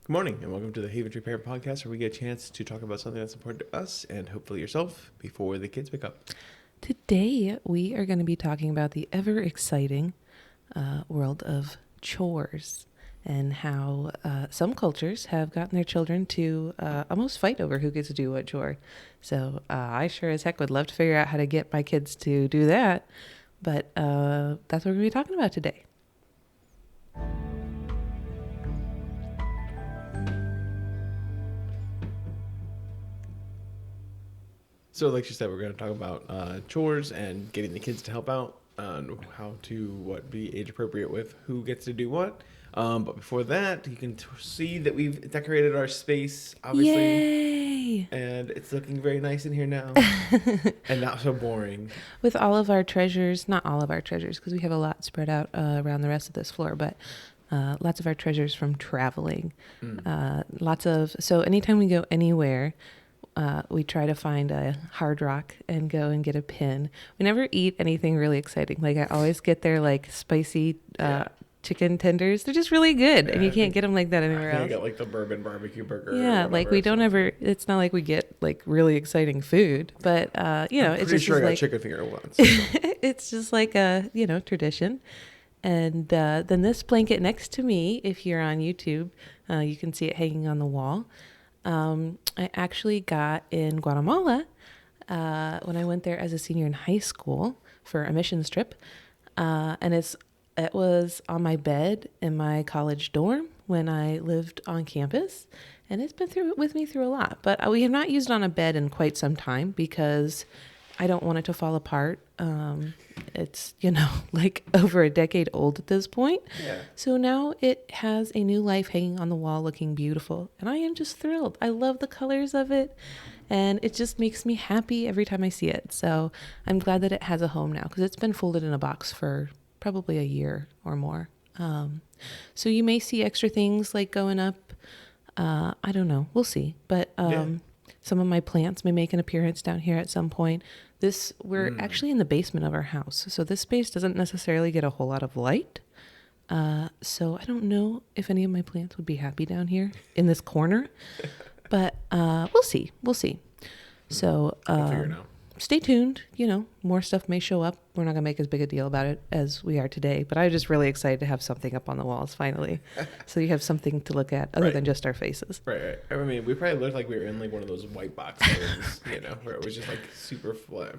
Good morning, and welcome to the Haventree Parent Podcast, where we get a chance to talk about something that's important to us and hopefully yourself before the kids wake up. Today, we are going to be talking about the ever exciting world of chores and how some cultures have gotten their children to almost fight over who gets to do what chore. So I sure as heck would love to figure out how to get my kids to do that. But that's what we're going to be talking about today. So, like you said, we're going to talk about chores and getting the kids to help out on how to be age appropriate with who gets to do what. But before that, you can see that we've decorated our space, obviously. Yay! And it's looking very nice in here now and not so boring. With all of our treasures, not all of our treasures, because we have a lot spread out around the rest of this floor, but lots of our treasures from traveling. So anytime we go anywhere, we try to find a Hard Rock and go and get a pin. We never eat anything really exciting. Like I always get their like spicy chicken tenders. They're just really good, and you can't get them like that anywhere else. I got like the bourbon barbecue burger. Yeah, like we don't ever. It's not like we get like really exciting food, but it's just sure I got like chicken finger once. it's just like a tradition. And then this blanket next to me, if you're on YouTube, you can see it hanging on the wall. I actually got in Guatemala when I went there as a senior in high school for a missions trip, and it was on my bed in my college dorm when I lived on campus, and it's been with me through a lot. But we have not used it on a bed in quite some time because I don't want it to fall apart. It's, like over a decade old at this point. Yeah. So now it has a new life hanging on the wall looking beautiful. And I am just thrilled. I love the colors of it. And it just makes me happy every time I see it. So I'm glad that it has a home now because it's been folded in a box for probably a year or more. So you may see extra things like going up. I don't know. We'll see. But some of my plants may make an appearance down here at some point. We're actually in the basement of our house, so this space doesn't necessarily get a whole lot of light. So I don't know if any of my plants would be happy down here in this corner, but we'll see. So I'll figure it out. Stay tuned. More stuff may show up. We're not going to make as big a deal about it as we are today, but I'm just really excited to have something up on the walls finally. So you have something to look at other than just our faces. Right. I mean, we probably looked like we were in like one of those white boxes, where it was just like super flat.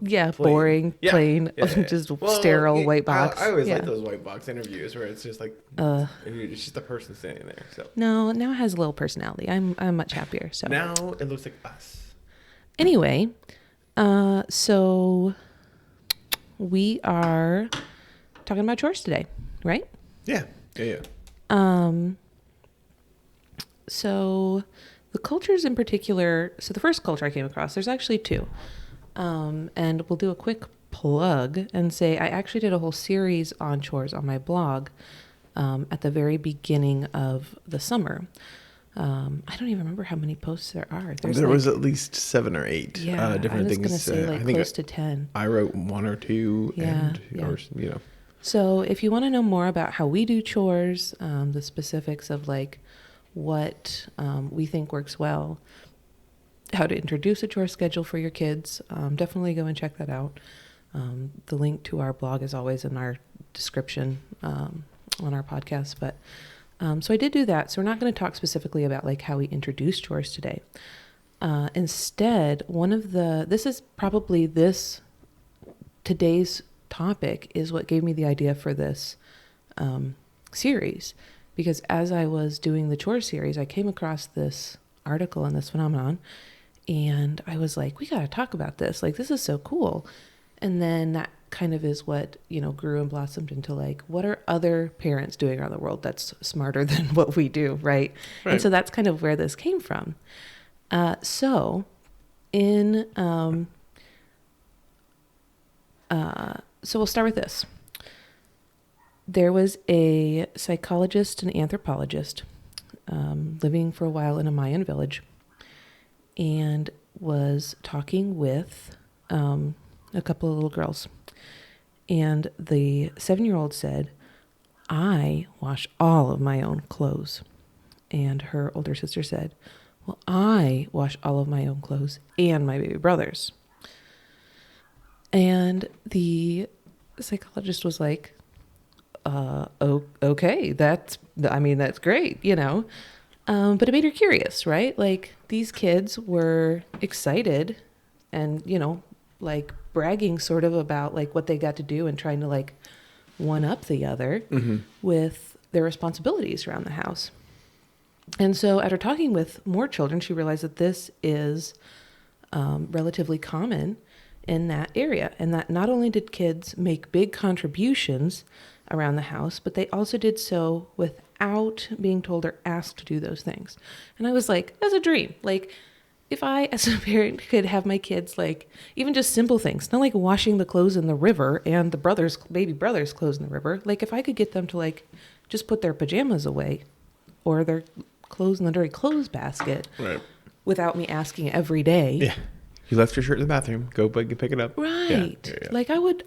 Yeah, plain. Boring, plain, just sterile white box. I always like those white box interviews where it's just like, it's just a person standing there. So no, now it has a little personality. I'm much happier. So now it looks like us. Anyway, so we are talking about chores today, right? Yeah. So the cultures in particular, so the first culture I came across, there's actually two. And we'll do a quick plug and say I actually did a whole series on chores on my blog at the very beginning of the summer. I don't even remember how many posts there are. There was at least 7 or 8 different things. I was going to say I think close to 10. I wrote 1 or 2. So if you want to know more about how we do chores, the specifics of like what we think works well, how to introduce a chore schedule for your kids, definitely go and check that out. The link to our blog is always in our description on our podcast, but so I did do that. So we're not going to talk specifically about like how we introduce chores today. Instead, today's topic is what gave me the idea for this series. Because as I was doing the chore series, I came across this article and this phenomenon, and I was like, we got to talk about this. Like, this is so cool. And then that kind of is what, grew and blossomed into like, what are other parents doing around the world that's smarter than what we do, right? And so that's kind of where this came from. So we'll start with this. There was a psychologist and anthropologist living for a while in a Mayan village and was talking with a couple of little girls. And the 7-year-old said, I wash all of my own clothes. And her older sister said, well, I wash all of my own clothes and my baby brother's. And the psychologist was like, okay, that's great, but it made her curious, right? Like, these kids were excited and, like bragging sort of about like what they got to do and trying to like one up the other with their responsibilities around the house. And so after talking with more children, she realized that this is relatively common in that area, and that not only did kids make big contributions around the house, but they also did so without being told or asked to do those things. And I was like, that's a dream. Like, if I, as a parent, could have my kids, like, even just simple things, not like washing the clothes in the river and the baby brother's clothes in the river. Like, if I could get them to, like, just put their pajamas away or their clothes in the dirty clothes basket, right, without me asking every day. Yeah. You left your shirt in the bathroom. Go pick it up. Right. Yeah. Like, I would,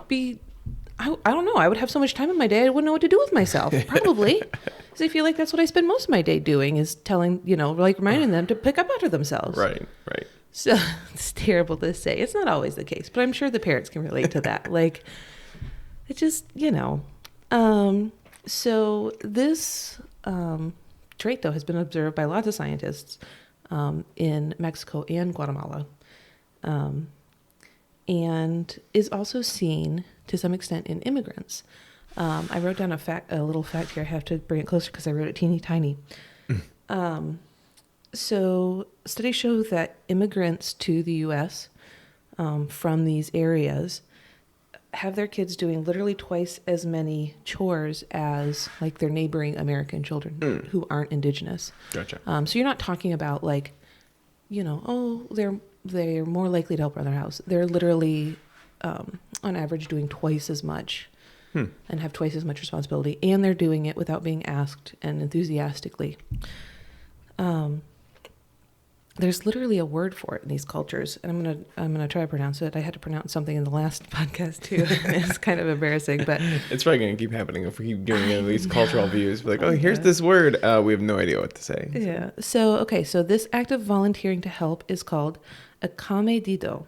be, I don't know. I would have so much time in my day, I wouldn't know what to do with myself, probably. Because I feel like that's what I spend most of my day doing, is telling, like reminding them to pick up after themselves. Right. So it's terrible to say. It's not always the case, but I'm sure the parents can relate to that. Like, it just, so this trait, though, has been observed by lots of scientists in Mexico and Guatemala, and is also seen to some extent in immigrants. I wrote down a little fact here. I have to bring it closer because I wrote it teeny tiny. So studies show that immigrants to the U.S. From these areas have their kids doing literally twice as many chores as like their neighboring American children who aren't indigenous. Gotcha. So you're not talking about like, they're more likely to help around their house. They're literally on average doing twice as much and have twice as much responsibility, and they're doing it without being asked and enthusiastically. There's literally a word for it in these cultures, and I'm gonna try to pronounce it. I had to pronounce something in the last podcast too. It's kind of embarrassing, but it's probably gonna keep happening if we keep giving it these cultural views. We're like, oh, here's this word. We have no idea what to say. Yeah. So this act of volunteering to help is called a comedido.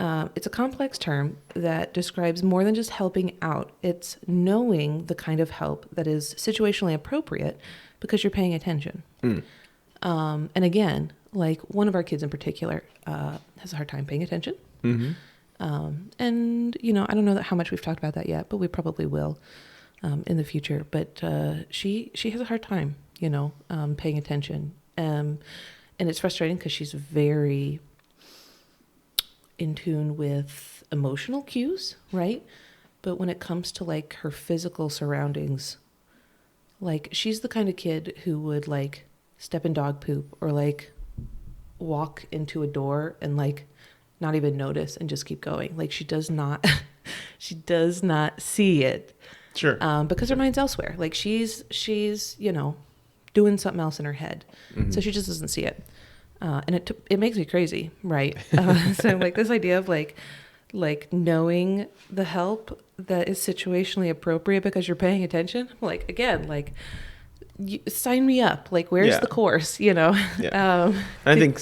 It's a complex term that describes more than just helping out. It's knowing the kind of help that is situationally appropriate because you're paying attention. And again, like one of our kids in particular has a hard time paying attention. And, I don't know how much we've talked about that yet, but we probably will in the future. But she has a hard time, paying attention. And it's frustrating because she's very in tune with emotional cues, right? But when it comes to like her physical surroundings, like she's the kind of kid who would like step in dog poop or like walk into a door and like not even notice and just keep going. Like she does not see it. Sure. Because her mind's elsewhere. Like she's doing something else in her head. So she just doesn't see it. And it makes me crazy, right? So like this idea of like knowing the help that is situationally appropriate because you're paying attention. Like again, like sign me up. Like where's the course? Yeah. I think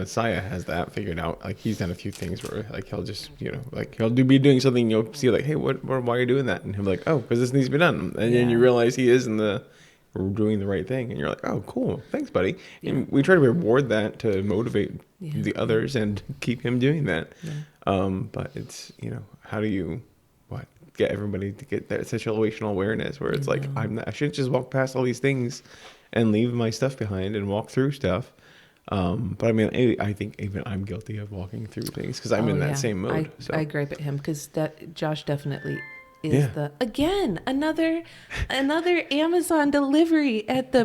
Saya has that figured out. Like he's done a few things where like he'll just like he'll be doing something. You'll see like, hey, why are you doing that? And he'll be like, oh, because this needs to be done. And then you realize he is doing the right thing, and you're like, oh, cool, thanks, buddy. And we try to reward that to motivate the others and keep him doing that. But it's how do you get everybody to get that situational awareness where it's like I shouldn't just walk past all these things and leave my stuff behind and walk through stuff. But I mean, I think even I'm guilty of walking through things because I'm in that same mode. I gripe at him because that Josh definitely is another Amazon delivery at the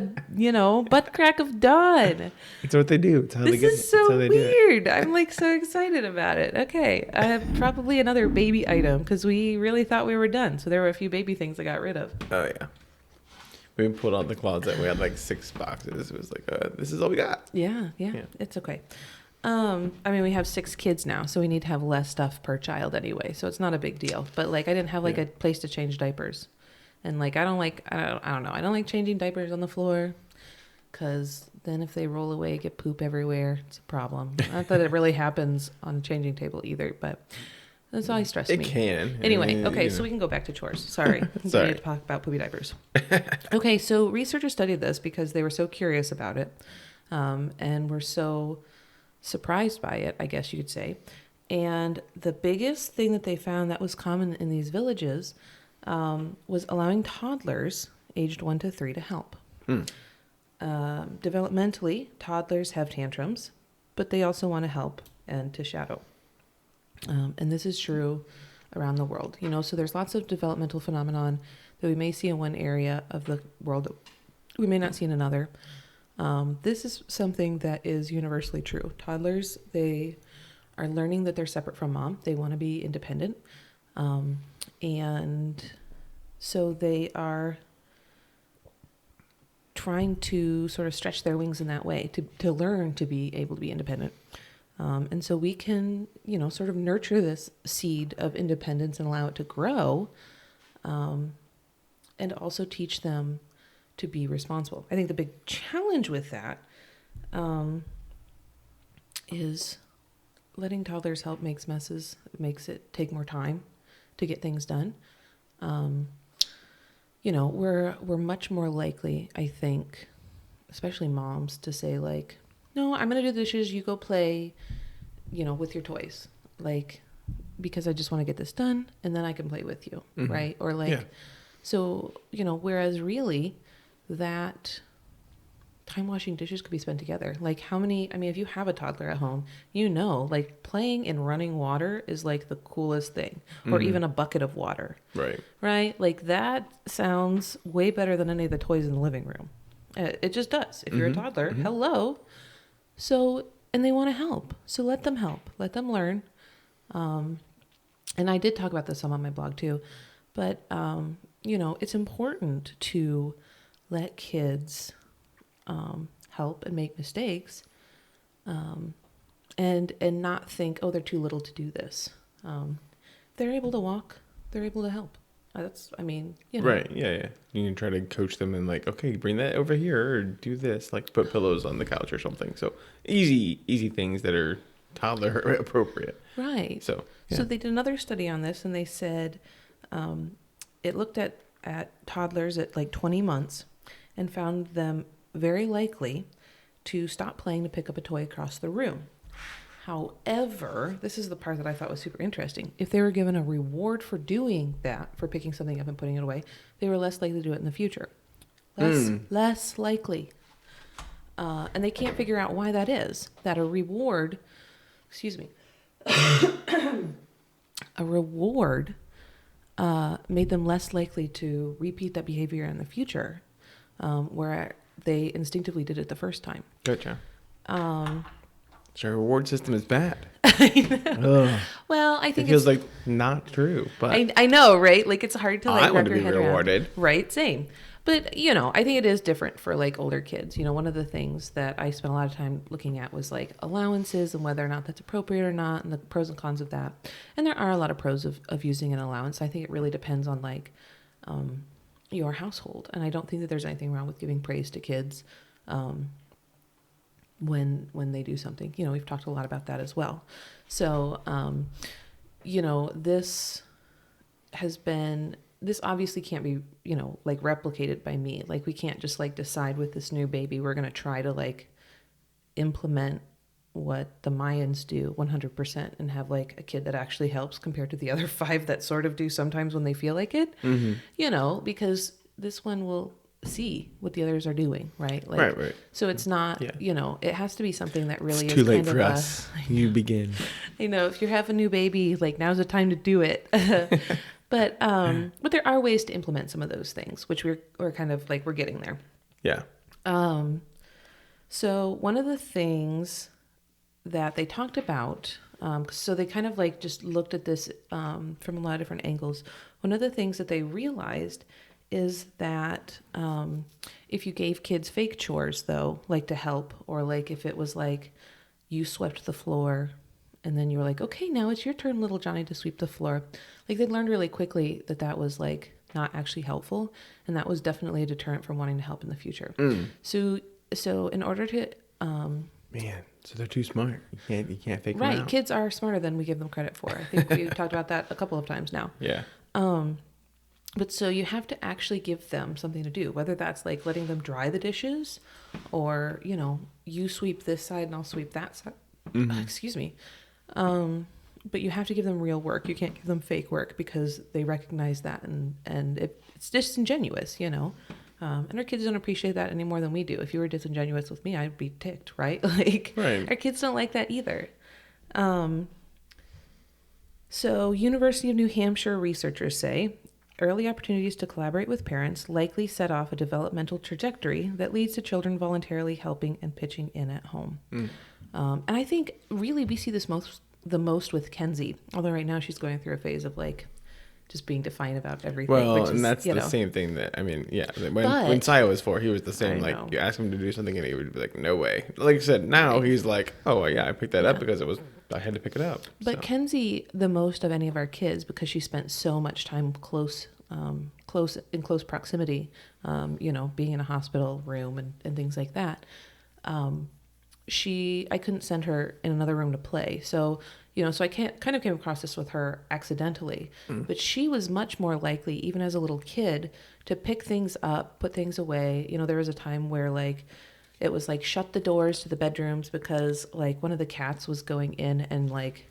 butt crack of dawn. It's what they do. It's how this is so weird. I'm like so excited about it. Okay, I have probably another baby item because we really thought we were done. So there were a few baby things I got rid of. Oh yeah, we pulled out the closet. We had like 6 boxes. It was like this is all we got. Yeah, it's okay. I mean, we have 6 kids now, so we need to have less stuff per child anyway. So it's not a big deal. But like, I didn't have like a place to change diapers And like, I don't know. I don't like changing diapers on the floor because then if they roll away, get poop everywhere. It's a problem. Not that it really happens on a changing table either, but that's always stressed It me. can. Anyway, I okay, mean, so we can go back to chores. Sorry. Sorry. We need to talk about poopy diapers. Okay, so researchers studied this because they were so curious about it, and were so surprised by it, I guess you could say. And the biggest thing that they found that was common in these villages was allowing toddlers aged 1 to 3 to help. Developmentally, toddlers have tantrums, but they also want to help and to shadow. And this is true around the world. So there's lots of developmental phenomenon that we may see in one area of the world that we may not see in another. This is something that is universally true. Toddlers, they are learning that they're separate from mom. They want to be independent. And so they are trying to sort of stretch their wings in that way to learn to be able to be independent. And so we can, sort of nurture this seed of independence and allow it to grow, and also teach them to be responsible. I think the big challenge with that is letting toddlers help makes messes. It makes it take more time to get things done. We're much more likely, I think, especially moms, to say like, no, I'm going to do the dishes. You go play, with your toys. Like, because I just want to get this done and then I can play with you. Mm-hmm. Right. Or like, yeah. So, whereas really that time washing dishes could be spent together. Like if you have a toddler at home, like playing in running water is like the coolest thing, or even a bucket of water. Right. Right. Like that sounds way better than any of the toys in the living room. It just does. If you're a toddler, hello. So, and they want to help. So let them help. Let them learn. And I did talk about this some on my blog too. But, it's important to let kids help and make mistakes, and not think, oh, they're too little to do this. They're able to walk. They're able to help. Right. Yeah. You can try to coach them and like, okay, bring that over here or do this, like put pillows on the couch or something. So easy things that are toddler appropriate. Right. So they did another study on this, and they said it looked at toddlers at like 20 months and found them very likely to stop playing to pick up a toy across the room. However, this is the part that I thought was super interesting. If they were given a reward for doing that, for picking something up and putting it away, they were less likely to do it in the future. Less likely. And they can't figure out why that is. That a reward made them less likely to repeat that behavior in the future, where they instinctively did it the first time. Gotcha. So our reward system is bad. I know. Ugh. Well, I think it feels like not true, but I know, right? Like it's hard to I want to be rewarded. Around. Right, same. But I think it is different for like older kids. One of the things that I spent a lot of time looking at was like allowances and whether or not that's appropriate or not, and the pros and cons of that. And there are a lot of pros of using an allowance. I think it really depends on like your household, and I don't think that there's anything wrong with giving praise to kids when they do something. We've talked a lot about that as well. So this obviously can't be like replicated by me. Like we can't just like decide with this new baby we're going to try to like implement what the Mayans do 100% and have like a kid that actually helps compared to the other 5 that sort of do sometimes when they feel like it. Because this one will see what the others are doing, right? Like, right. So it's not, it has to be something that really it's is too late kind for of us. You begin. If you have a new baby, like now's the time to do it. But there are ways to implement some of those things, which we're kind of like, we're getting there. Yeah. So one of the things that they talked about, so they kind of like just looked at this from a lot of different angles. One of the things that they realized is that if you gave kids fake chores, though, like to help, or like if it was like you swept the floor and then you were like, okay, now it's your turn, little Johnny, to sweep the floor. Like they learned really quickly that was like not actually helpful, and that was definitely a deterrent from wanting to help in the future. So in order to Man, so they're too smart. You can't fake them right, out. kids are smarter than we give them credit for. I think we talked about that a couple of times now. Yeah. But so you have to actually give them something to do, whether that's like letting them dry the dishes, or you sweep this side and I'll sweep that side. Excuse me. But you have to give them real work. You can't give them fake work, because they recognize that, and it's disingenuous. And our kids don't appreciate that any more than we do. If you were disingenuous with me, I'd be ticked, right? Like, Right. our kids don't like that either. So University of New Hampshire researchers say early opportunities to collaborate with parents likely set off a developmental trajectory that leads to children voluntarily helping and pitching in at home. And I think really we see this the most with Kenzie, although right now she's going through a phase of like just being defiant about everything. Well, which is, and that's the same thing that, when Saya was 4, he was the same. I Like, know. you ask him to do something and he would be like, no way. Like I said, now he's like, oh, yeah, I picked that up because I had to pick it up. But So. Kenzie, the most of any of our kids, because she spent so much time close proximity, being in a hospital room and things like that. I couldn't send her in another room to play. So, so I kind of came across this with her accidentally, but she was much more likely, even as a little kid, to pick things up, put things away. There was a time where like, it was like shut the doors to the bedrooms because like one of the cats was going in and like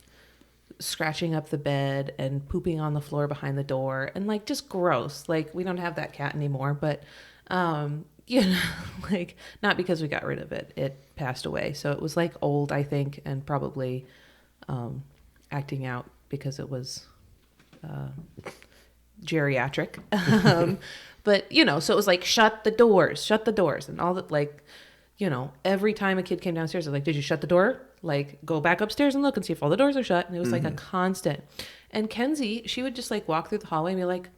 scratching up the bed and pooping on the floor behind the door, and like just gross. Like, we don't have that cat anymore, but like, not because we got rid of it. It passed away. So it was like old, I think, and probably acting out because it was geriatric. But so it was like shut the doors, and all that. Like, every time a kid came downstairs, I was like, did you shut the door? Like, go back upstairs and look and see if all the doors are shut. And it was like a constant. And Kenzie, she would just like walk through the hallway and be like,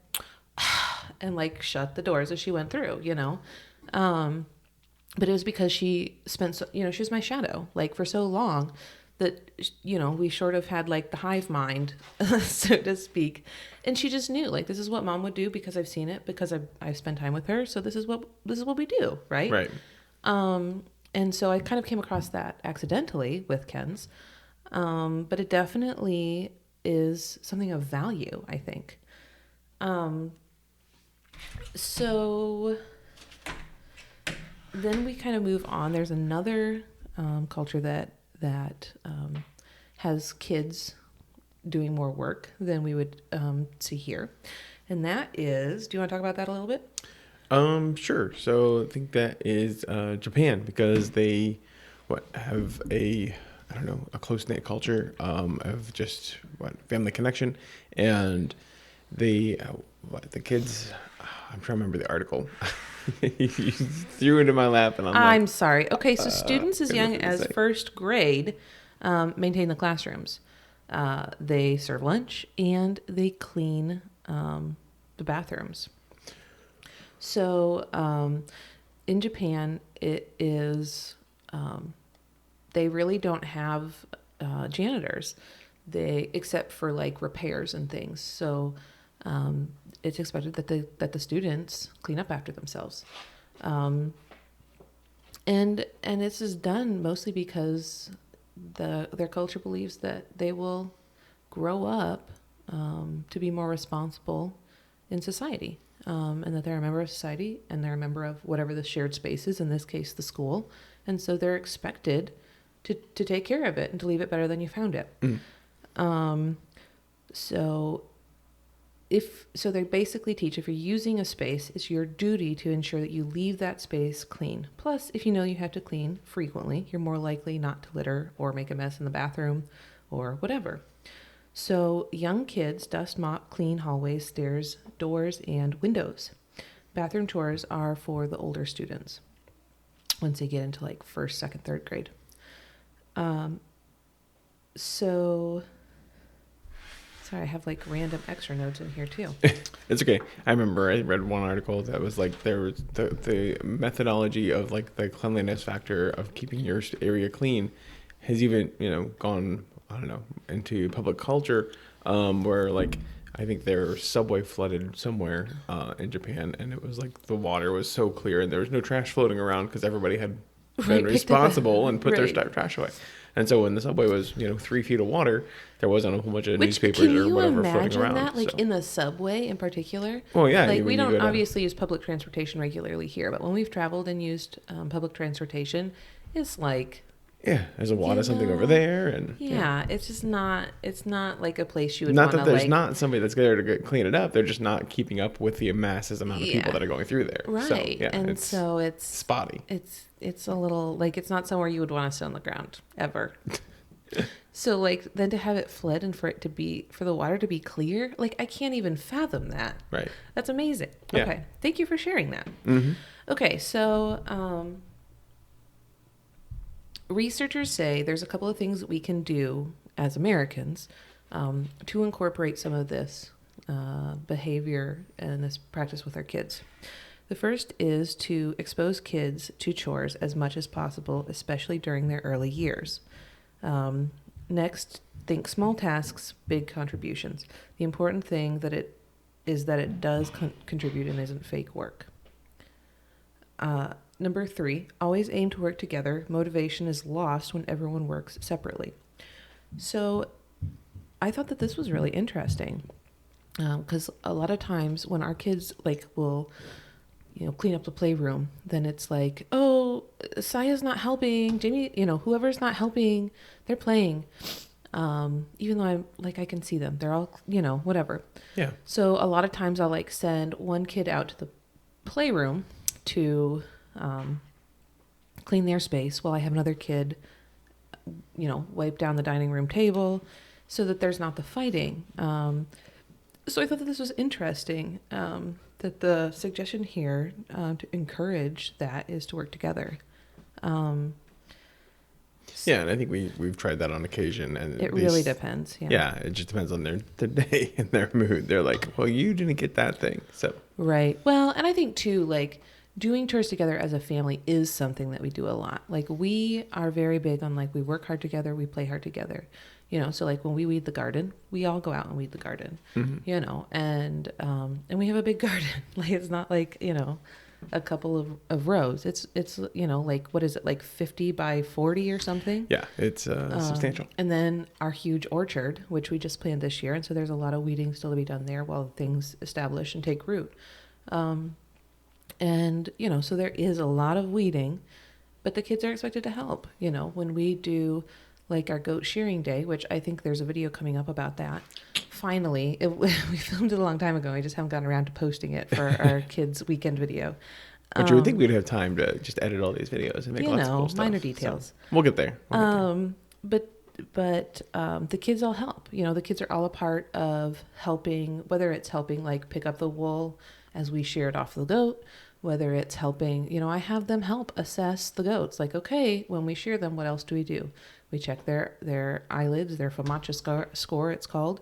and like shut the doors as she went through, but it was because she spent, she was my shadow, like, for so long that, we sort of had like the hive mind, so to speak. And she just knew, like, this is what mom would do because I've seen it, because I've spent time with her. So this is what we do. Right. Right. And so I kind of came across that accidentally with Ken's. But it definitely is something of value, I think. So then we kind of move on. There's another culture that has kids doing more work than we would see here. And that is, do you want to talk about that a little bit? Sure. So I think that is Japan, because they have a close-knit culture of just family connection, and they the kids. I'm trying to remember the article. You threw it into my lap, and I'm sorry. Okay, so students as young as say. first grade maintain the classrooms. They serve lunch and they clean the bathrooms. So in Japan, it is they really don't have janitors, except for like repairs and things. So it's expected that the students clean up after themselves, and this is done mostly because their culture believes that they will grow up to be more responsible in society, and that they're a member of society and they're a member of whatever the shared space is, in this case the school, and so they're expected to take care of it and to leave it better than you found it. So they basically teach, if you're using a space, it's your duty to ensure that you leave that space clean. Plus, if you know you have to clean frequently, you're more likely not to litter or make a mess in the bathroom or whatever. So young kids dust, mop, clean hallways, stairs, doors, and windows. Bathroom chores are for the older students once they get into like first, second, third grade. Sorry, I have like random extra notes in here too. It's okay. I remember I read one article that was like there was the methodology of like the cleanliness factor of keeping your area clean has even gone, I don't know, into public culture, where like I think their subway flooded somewhere in Japan, and it was like the water was so clear, and there was no trash floating around because everybody had been Right, picked up responsible and put their right. trash away. And so when the subway was 3 feet of water, there wasn't a whole bunch of Which, newspapers can or you whatever floating imagine around. that? Like So, in the subway in particular? well, yeah, Like we when you don't go to obviously use public transportation regularly here, but when we've traveled and used public transportation, it's like, yeah, there's a wad you of something over know, there, and yeah, it's just not, it's not like a place you would not want that to there's like, not somebody that's there to clean it up. They're just not keeping up with the massive amount of people yeah, that are going through there. So right. yeah, And it's so spotty. it's a little like, it's not somewhere you would want to sit on the ground ever. So like then to have it flood and for the water to be clear, like I can't even fathom that. Right. That's amazing. Yeah. Okay. Thank you for sharing that. Mm-hmm. Okay, so researchers say there's a couple of things that we can do as Americans to incorporate some of this behavior and this practice with our kids. The first is to expose kids to chores as much as possible, especially during their early years. Next, think small tasks, big contributions. The important thing that it does contribute and isn't fake work. Number 3, always aim to work together. Motivation is lost when everyone works separately. So I thought that this was really interesting because a lot of times when our kids like will, clean up the playroom, then it's like, oh, Saya's not helping. Jamie, whoever's not helping, they're playing. Even though I can see them, they're all, whatever. Yeah. So a lot of times I'll like send one kid out to the playroom to clean their space while I have another kid, wipe down the dining room table so that there's not the fighting. So I thought that this was interesting, that the suggestion here to encourage that is to work together. Yeah, and I think we've tried that on occasion, and It really depends. Yeah, it just depends on their day and their mood. They're like, well, you didn't get that thing, so Right. Well, and I think too, like doing chores together as a family is something that we do a lot. Like we are very big on like we work hard together, we play hard together. So like when we weed the garden, we all go out and weed the garden. Mm-hmm. And we have a big garden. Like it's not like, a couple of rows. It's like what is it, like 50 by 40 or something? Yeah, it's substantial. And then our huge orchard, which we just planted this year, and so there's a lot of weeding still to be done there while things establish and take root. So there is a lot of weeding, but the kids are expected to help. When we do like our goat shearing day, which I think there's a video coming up about that. Finally, we filmed it a long time ago. I just haven't gotten around to posting it for our kids' weekend video. But you would think we'd have time to just edit all these videos and make lots of cool stuff. Minor details. So we'll get there. But the kids all help. The kids are all a part of helping, whether it's helping like pick up the wool as we shear it off the goat, whether it's helping, I have them help assess the goats. Like, okay, when we shear them, what else do? We check their eyelids, their FOMACHA score, it's called.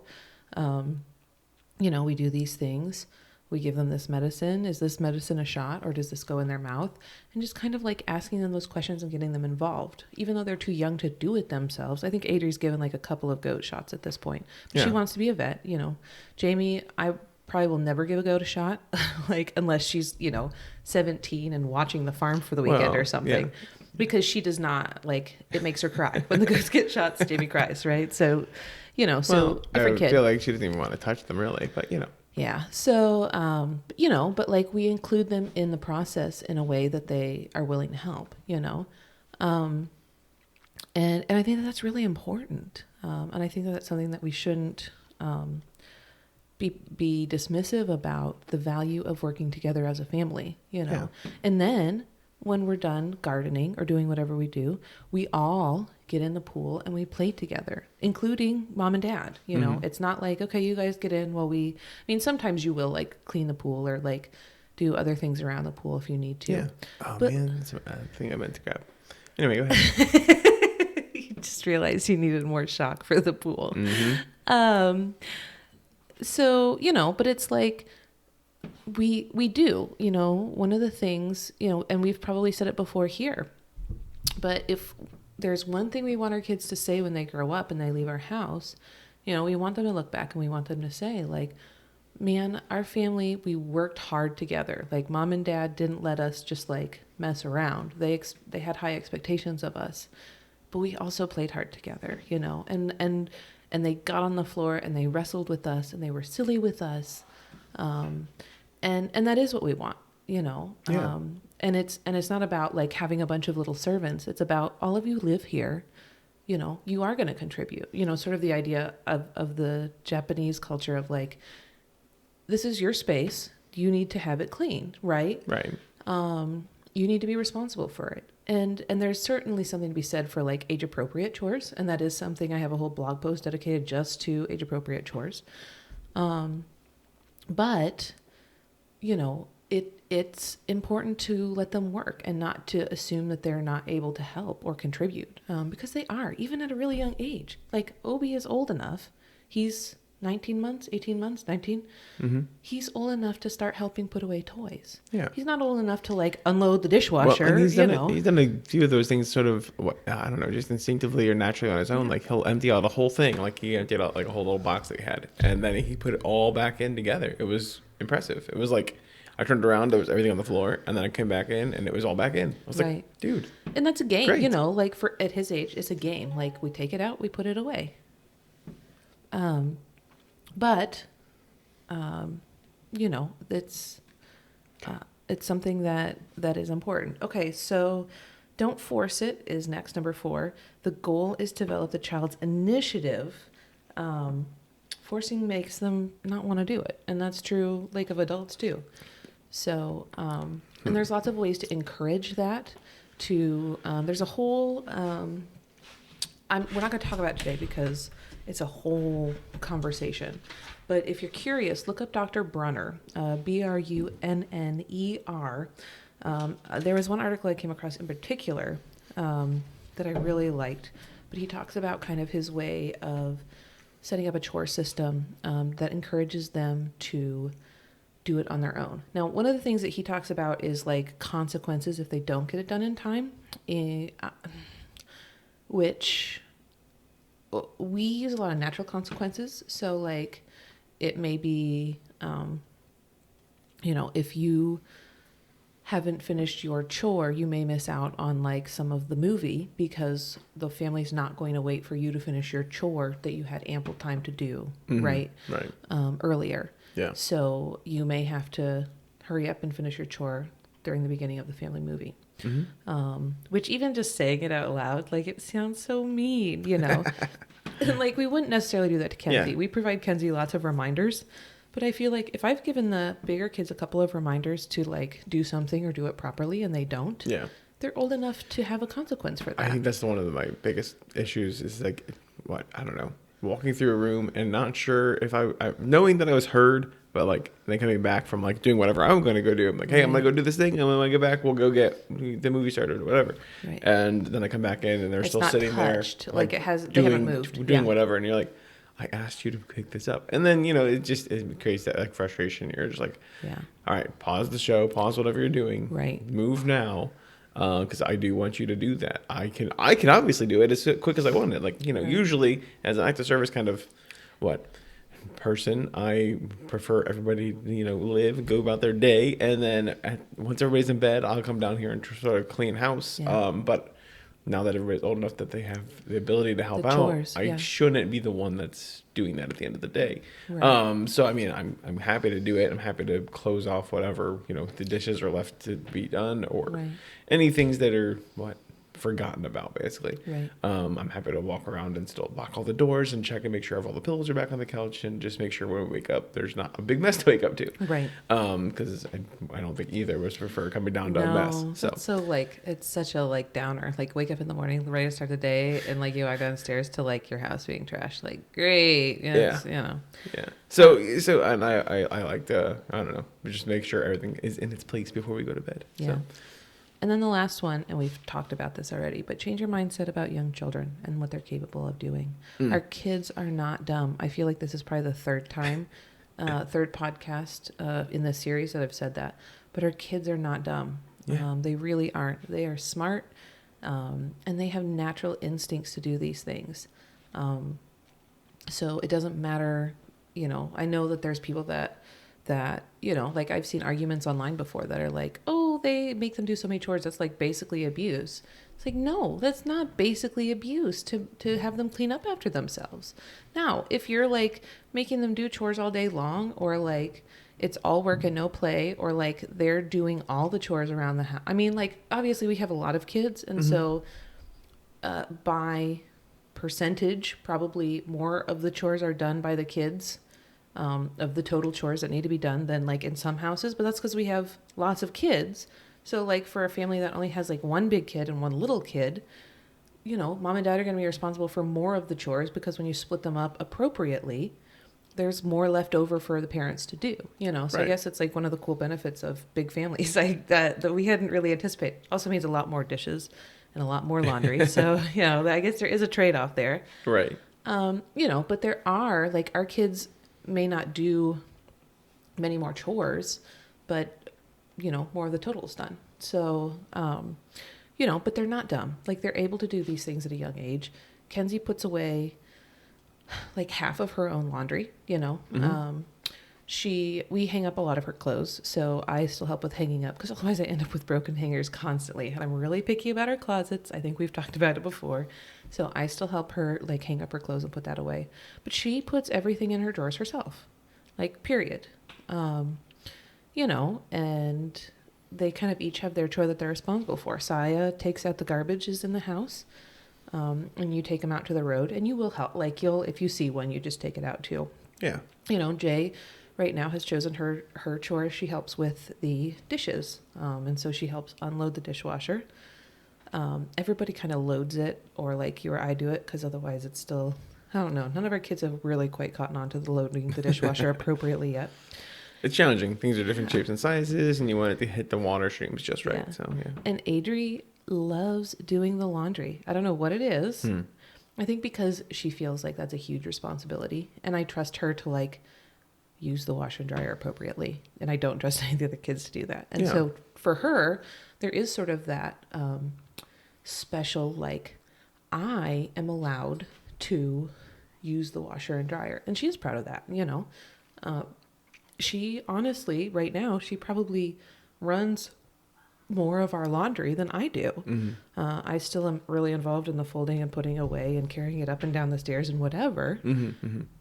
We do these things. We give them this medicine. Is this medicine a shot or does this go in their mouth? And just kind of like asking them those questions and getting them involved. Even though they're too young to do it themselves. I think Adri's given like a couple of goat shots at this point. But she wants to be a vet, Jamie, I probably will never give a goat a shot, like unless she's, 17 and watching the farm for the weekend or something. Yeah. Because she does not it makes her cry when the goats get shots. Jamie cries, right? So, different kid. I feel like she doesn't even want to touch them really, but Yeah. So, but like we include them in the process in a way that they are willing to help, and I think that's really important. And I think that's something that we shouldn't be dismissive about, the value of working together as a family, Yeah. And then when we're done gardening or doing whatever we do, we all get in the pool and we play together, including mom and dad. It's not like, okay, you guys get in while sometimes you will like clean the pool or like do other things around the pool if you need to. Yeah. Oh, man, that's a thing I meant to grab. Anyway, go ahead. You just realized you needed more shock for the pool. Mm-hmm. So, but it's like, we do, one of the things, and we've probably said it before here, but if there's one thing we want our kids to say when they grow up and they leave our house, we want them to look back and we want them to say, like, man, our family, we worked hard together. Like, mom and dad didn't let us just like mess around. They had high expectations of us, but we also played hard together, and they got on the floor and they wrestled with us and they were silly with us. And that is what we want, Yeah. and it's not about like having a bunch of little servants. It's about all of you live here, you are going to contribute, sort of the idea of the Japanese culture of like, this is your space. You need to have it clean, right? Right. You need to be responsible for it. And there's certainly something to be said for like age appropriate chores. And that is something I have a whole blog post dedicated just to age appropriate chores. But, it's important to let them work and not to assume that they're not able to help or contribute, because they are, even at a really young age. Like, Obi is old enough. He's 19 months, 18 months, 19. Mm-hmm. He's old enough to start helping put away toys. Yeah. He's not old enough to like unload the dishwasher. Well, and he's done a few of those things sort of, I don't know, just instinctively or naturally on his own. Like, he'll empty out a whole thing. Like, he emptied out like a whole little box that he had. And then he put it all back in together. It was impressive. It was like, I turned around, there was everything on the floor. And then I came back in and it was all back in. I was Right. like, dude. And that's a game, Great. like at his age, it's a game. Like, we take it out, we put it away. But, it's something that is important. Okay, so don't force it is next, number 4. The goal is to develop the child's initiative. Forcing makes them not want to do it, and that's true like of adults too. So, and there's lots of ways to encourage that. There's a whole. We're not going to talk about it today because it's a whole conversation. But if you're curious, look up Dr. Brunner, Brunner. There was one article I came across in particular that I really liked, but he talks about kind of his way of setting up a chore system that encourages them to do it on their own. Now, one of the things that he talks about is like consequences if they don't get it done in time, which we use a lot of natural consequences. So like, it may be, if you haven't finished your chore, you may miss out on like some of the movie because the family's not going to wait for you to finish your chore that you had ample time to do, right? Right. Earlier. Yeah. So you may have to hurry up and finish your chore during the beginning of the family movie. Mm-hmm. Which even just saying it out loud, like, it sounds so mean, And like, we wouldn't necessarily do that to Kenzie. Yeah. We provide Kenzie lots of reminders, but I feel like if I've given the bigger kids a couple of reminders to like do something or do it properly and they don't, Yeah. they're old enough to have a consequence for that. I think that's one of my biggest issues is like, I don't know, walking through a room and not sure if I knowing that I was heard, but like then coming back from like doing whatever I'm going to go do. I'm like, hey, I'm going to go do this thing. And when I get back, we'll go get the movie started or whatever. Right. And then I come back in and they're It's still not sitting touched, there. like it has, they haven't moved. Doing Yeah. whatever. And you're like, I asked you to pick this up. And then, it creates that like frustration. You're just like, Yeah. all right, pause the show, pause whatever you're doing. Right. Move now. Because I do want you to do that. I can obviously do it as quick as I want it. Like, Right. usually as an act of service kind of person, I prefer everybody, go about their day. And then once everybody's in bed, I'll come down here and sort of clean house. Yeah. But now that everybody's old enough that they have the ability to help The out, chores, I yeah. shouldn't be the one that's doing that at the end of the day. Right. So I mean, I'm happy to do it. I'm happy to close off whatever the dishes are left to be done, or Right. any things that are forgotten about, basically. Right. I'm happy to walk around and still lock all the doors and check and make sure all the pillows are back on the couch and just make sure when we wake up there's not a big mess to wake up to. Right. Because I don't think either of us prefer coming down to a mess. So That's so like, it's such a like downer. Like, wake up in the morning, ready to start the day, and like you walk downstairs to like your house being trashed. Like, great. Yes, Yeah. So and I like to, I don't know, just make sure everything is in its place before we go to bed. Yeah. So. And then the last one, and we've talked about this already, but change your mindset about young children and what they're capable of doing. Our kids are not dumb. I feel like this is probably the third podcast in this series that I've said that. But our kids are not dumb. Yeah. They really aren't. They are smart, and they have natural instincts to do these things. So it doesn't matter, I know that there's people that, like I've seen arguments online before that are like, oh, they make them do so many chores. That's like basically abuse. It's like, no, that's not basically abuse to have them clean up after themselves. Now, if you're like making them do chores all day long, or like it's all work and no play, or like they're doing all the chores around the house. I mean, like obviously we have a lot of kids. And so by percentage, probably more of the chores are done by the kids, of the total chores that need to be done than like in some houses. But that's because we have lots of kids. So like for a family that only has like one big kid and one little kid, mom and dad are going to be responsible for more of the chores, because when you split them up appropriately, there's more left over for the parents to do, So Right. I guess it's like one of the cool benefits of big families like that we hadn't really anticipated. Also means a lot more dishes and a lot more laundry. So, I guess there is a trade-off there. Right. But there are, like, our kids may not do many more chores, but, more of the total is done. So, but they're not dumb. Like, they're able to do these things at a young age. Kenzie puts away like half of her own laundry, we hang up a lot of her clothes, so I still help with hanging up, because otherwise I end up with broken hangers constantly, and I'm really picky about our closets. I think we've talked about it before. So I still help her like hang up her clothes and put that away, but she puts everything in her drawers herself, like period. And they kind of each have their chore that they're responsible for. Saya takes out the garbages in the house, and you take them out to the road, and you will help. Like if you see one, you just take it out too. Yeah. Jay right now has chosen her chore. She helps with the dishes. And so she helps unload the dishwasher. Everybody kind of loads it, or like you or I do it, because otherwise it's still, I don't know. None of our kids have really quite gotten onto the loading the dishwasher appropriately yet. It's challenging. Things are different shapes and sizes, and you want it to hit the water streams just right. Yeah. So, yeah. And Adri loves doing the laundry. I don't know what it is. I think because she feels like that's a huge responsibility, and I trust her to like use the washer and dryer appropriately, and I don't trust any of the other kids to do that. And so for her, there is sort of that special, like, I am allowed to use the washer and dryer, and she is proud of that. She honestly, right now, she probably runs more of our laundry than I do. I still am really involved in the folding and putting away and carrying it up and down the stairs and whatever.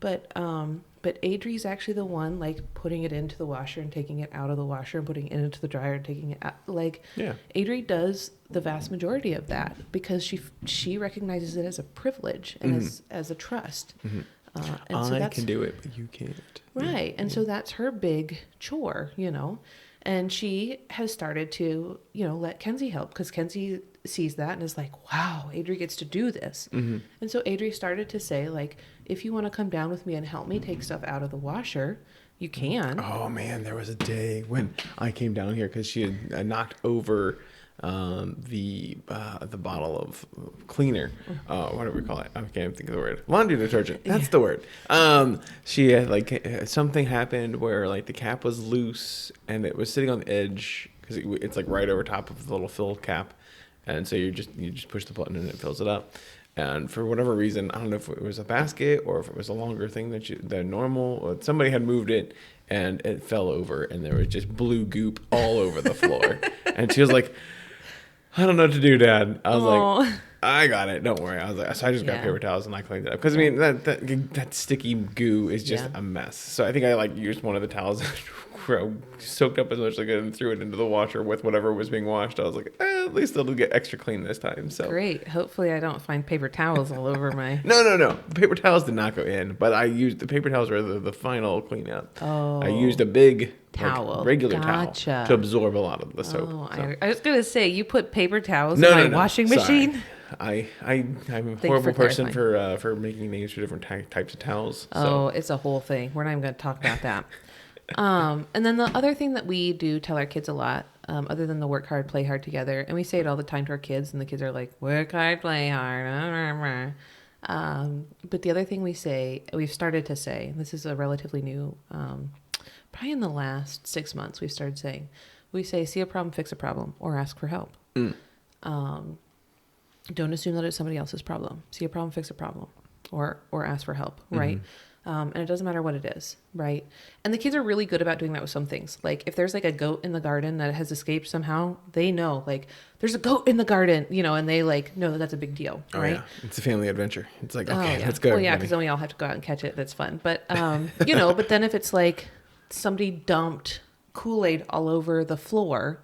But Adri's actually the one like putting it into the washer and taking it out of the washer and putting it into the dryer and taking it out. Like, Adri does the vast majority of that because she recognizes it as a privilege and as a trust. And so I can do it, but you can't. Right. And so that's her big chore, And she has started to, let Kenzie help, because Kenzie sees that and is like, wow, Adri gets to do this. And so Adri started to say, like, if you want to come down with me and help me take stuff out of the washer, you can. Oh, man, there was a day when I came down here because she had knocked over the bottle of cleaner. What do we call it? I can't think of the word. Laundry detergent. That's the word. She had like something happened where like the cap was loose and it was sitting on the edge because it's like right over top of the little fill cap, and so you just push the button and it fills it up. And for whatever reason, I don't know if it was a basket or if it was a longer thing than normal, or somebody had moved it and it fell over and there was just blue goop all over the floor. And she was like, I don't know what to do, Dad. I was like, I got it. Don't worry. I was like, so I just got paper towels and I cleaned it up. Because I mean, that sticky goo is just a mess. So I think I like used one of the towels, soaked up as much as I could, and threw it into the washer with whatever was being washed. I was like, at least it'll get extra clean this time. So great. Hopefully, I don't find paper towels all over my. No. The paper towels did not go in, but I used the paper towels were the final cleanup. Oh. I used a big towel, regular towel, to absorb a lot of the soap. Oh, so. I was gonna say you put paper towels in my washing machine. Sorry. I'm a horrible person for making names for different types of towels. Oh, it's a whole thing. We're not even going to talk about that. And then the other thing that we do tell our kids a lot, other than the work hard, play hard together, and we say it all the time to our kids, and the kids are like, work hard, play hard. But the other thing we've started to say, and this is a relatively new, probably in the last 6 months, we say, see a problem, fix a problem, or ask for help. Don't assume that it's somebody else's problem. See a problem, fix a problem. or ask for help, right? And it doesn't matter what it is, right? And the kids are really good about doing that with some things. Like if there's like a goat in the garden that has escaped somehow, they know like there's a goat in the garden, you know, and they like know that that's a big deal, Oh, right? yeah. It's a family adventure. It's like, Oh, okay, yeah. let's go. Well, yeah, everybody. because then we all have to go out and catch it. That's fun. But, you know, but then if it's like somebody dumped Kool-Aid all over the floor,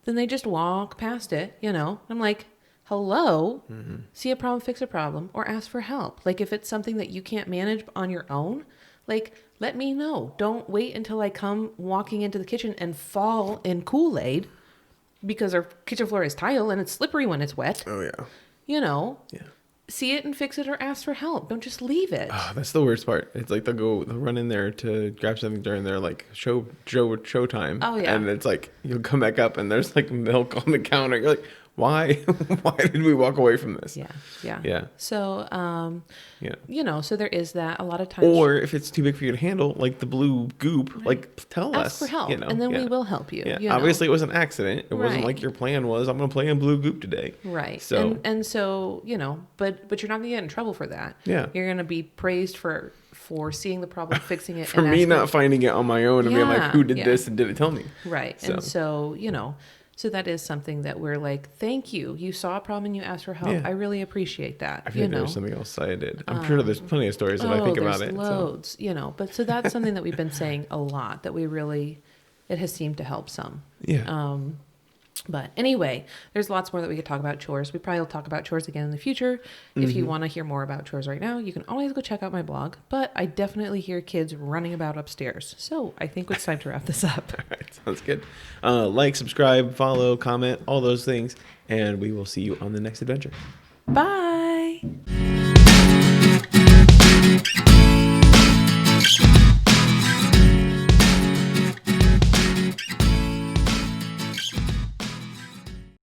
then they just walk past it, you know. I'm like, hello, see a problem, fix a problem, or ask for help. Like if it's something that you can't manage on your own, like let me know. Don't wait until I come walking into the kitchen and fall in Kool-Aid because our kitchen floor is tile and it's slippery when it's wet. Oh, yeah. You know, Yeah. see it and fix it or ask for help. Don't just leave it. Oh, that's the worst part. It's like they'll run in there to grab something during their like show time. Oh, yeah. And it's like you'll come back up and there's like milk on the counter. You're like, why? Why did we walk away from this? Yeah. So, Yeah. you know, so there is that a lot of times. Or if it's too big for you to handle, like the blue goop, like tell us. ask for help, you know? and then Yeah. we will help you. Yeah. You know? Obviously, it was an accident. It wasn't Right. like your plan was, I'm going to play in blue goop today. Right. So And so, you know, but you're not going to get in trouble for that. Yeah. You're going to be praised for seeing the problem, fixing it. for and me asking- not finding it on my own and being like, who did Yeah. this and didn't tell me? Right. So. And so, you know, so that is something that we're like, thank you. You saw a problem and you asked for help. Yeah. I really appreciate that. I feel you like know? there's something else I did. I'm sure there's plenty of stories if I think about there's it. So. loads, you know, but so that's something that we've been saying a lot that we really, it has seemed to help some. Yeah. But anyway, there's lots more that we could talk about chores. We probably will talk about chores again in the future. If you want to hear more about chores right now, you can always go check out my blog. But I definitely hear kids running about upstairs. So I think it's time to wrap this up. All right, sounds good. Like, subscribe, follow, comment, all those things. And we will see you on the next adventure. Bye.